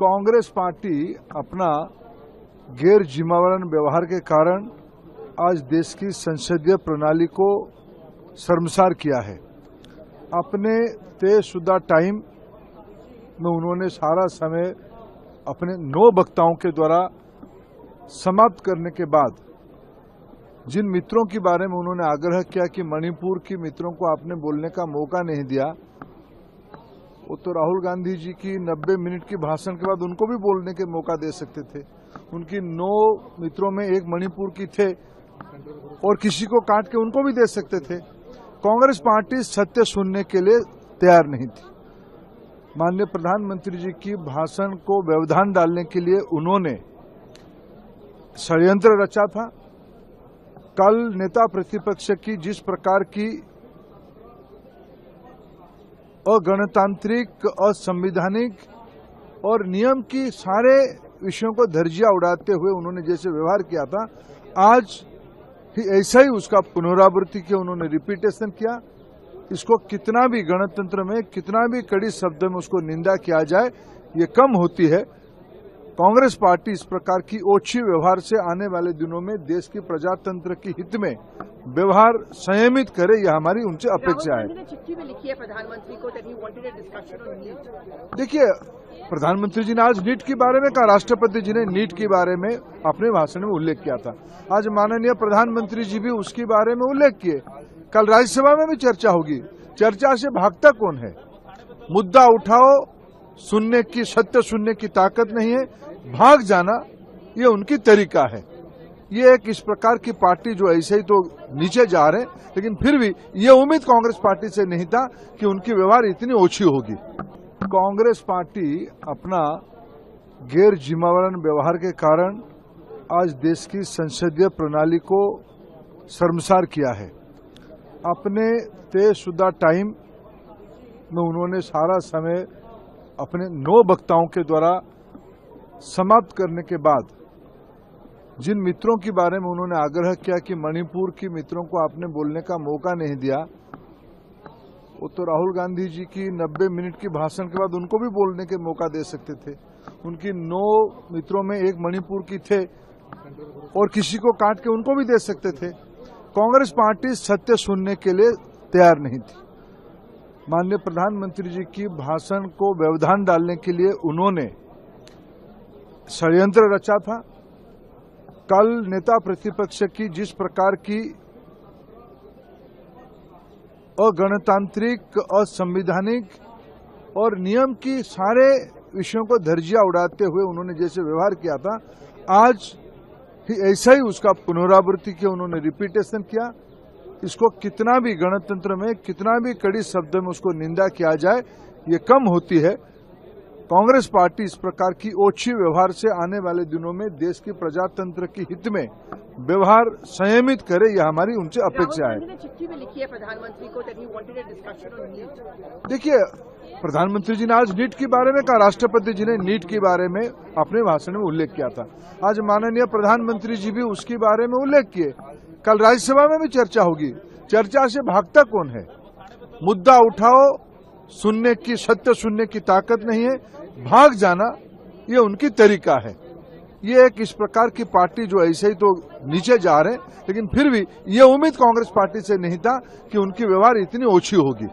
Congress party अपना गैर जिम्मेवार व्यवहार के कारण आज देश की संसदीय प्रणाली को शर्मसार किया है। अपने तयशुदा टाइम में उन्होंने सारा समय अपने 9 वक्ताओं के द्वारा समाप्त करने के बाद जिन मित्रों के बारे में उन्होंने आग्रह किया कि मणिपुर के मित्रों को आपने बोलने का मौका नहीं दिया, वो तो राहुल गांधी जी की 90 मिनट की भाषण के बाद उनको भी बोलने के मौका दे सकते थे। उनकी 9 मित्रों में एक मणिपुर की थे और किसी को काट के उनको भी दे सकते थे। कांग्रेस पार्टी सत्य सुनने के लिए तैयार नहीं थी। माननीय प्रधानमंत्री जी की भाषण को व्यवधान डालने के लिए उन्होंने षड्यंत्र रचा था। कल नेता प्रतिपक्ष की जिस प्रकार की अगणतांत्रिक, असंवैधानिक और नियम की सारे विषयों को धज्जियां उड़ाते हुए उन्होंने जैसे व्यवहार किया था, आज ही ऐसा ही उसका पुनरावृत्ति किया, उन्होंने रिपीटेशन किया। इसको कितना भी गणतंत्र में कितना भी कड़ी शब्द में उसको निंदा किया जाए, ये कम होती है। कांग्रेस पार्टी इस प्रकार की ओछी व्यवहार से आने वाले दिनों में देश की प्रजातंत्र के हित में व्यवहार संयमित करे, यह हमारी उनसे अपेक्षा है। चिट्ठी में लिखी है प्रधानमंत्री को that he wanted a discussion on NEET। देखिए, प्रधानमंत्री जी ने आज नीट के बारे में कहा, राष्ट्रपति जी ने नीट के बारे में अपने भाषण में उल्लेख किया था। आज माननीय प्रधानमंत्री जी भी उसके बारे में उल्लेख किए। कल राज्यसभा में भी चर्चा होगी। चर्चा से भागता कौन है? मुद्दा उठाओ, सुनने की, सत्य सुनने की ताकत नहीं है, भाग जाना ये उनकी तरीका है। ये एक इस प्रकार की पार्टी जो ऐसे ही तो नीचे जा रहे, लेकिन फिर भी ये उम्मीद कांग्रेस पार्टी से नहीं था कि उनकी व्यवहार इतनी ओछी होगी। कांग्रेस पार्टी अपना गैर जिम्मेवार व्यवहार के कारण आज देश की संसदीय प्रणाली को शर्मसार किया है। अपने तयशुदा टाइम में उन्होंने सारा समय अपने 9 वक्ताओं के द्वारा समाप्त करने के बाद जिन मित्रों के बारे में उन्होंने आग्रह किया कि मणिपुर के मित्रों को आपने बोलने का मौका नहीं दिया, वो तो राहुल गांधी जी की 90 मिनट की भाषण के बाद उनको भी बोलने के मौका दे सकते थे। उनकी 9 मित्रों में एक मणिपुर की थे और किसी को काट के उनको भी दे सकते थे। कांग्रेस पार्टी सत्य सुनने के लिए तैयार नहीं थी। माननीय प्रधानमंत्री जी की भाषण को व्यवधान डालने के लिए उन्होंने षड्यंत्र रचा था। कल नेता प्रतिपक्ष की जिस प्रकार की अगणतांत्रिक, असंवैधानिक और नियम की सारे विषयों को धज्जियां उड़ाते हुए उन्होंने जैसे व्यवहार किया था, आज ही ऐसा ही उसका पुनरावृत्ति किया, उन्होंने रिपीटेशन किया। इसको कितना भी गणतंत्र में कितना भी कड़ी शब्द में उसको निंदा किया जाए, ये कम होती है। कांग्रेस पार्टी इस प्रकार की ओछी व्यवहार से आने वाले दिनों में देश की प्रजातंत्र के हित में व्यवहार संयमित करे, यह हमारी उनसे अपेक्षा है। चिट्ठी में लिखी है प्रधानमंत्री को that he wanted a discussion on NEET। देखिए, प्रधानमंत्री जी ने आज नीट के बारे में कहा, राष्ट्रपति जी ने नीट के बारे में अपने भाषण में उल्लेख किया था। आज माननीय प्रधानमंत्री जी भी उसके बारे में उल्लेख किए। कल राज्यसभा में भी चर्चा होगी। चर्चा से भागता कौन है? मुद्दा उठाओ, सुनने की, सत्य सुनने की ताकत नहीं है, भाग जाना ये उनकी तरीका है। ये एक इस प्रकार की पार्टी जो ऐसे ही तो नीचे जा रहे, लेकिन फिर भी ये उम्मीद कांग्रेस पार्टी से नहीं था कि उनकी व्यवहार इतनी ओछी होगी।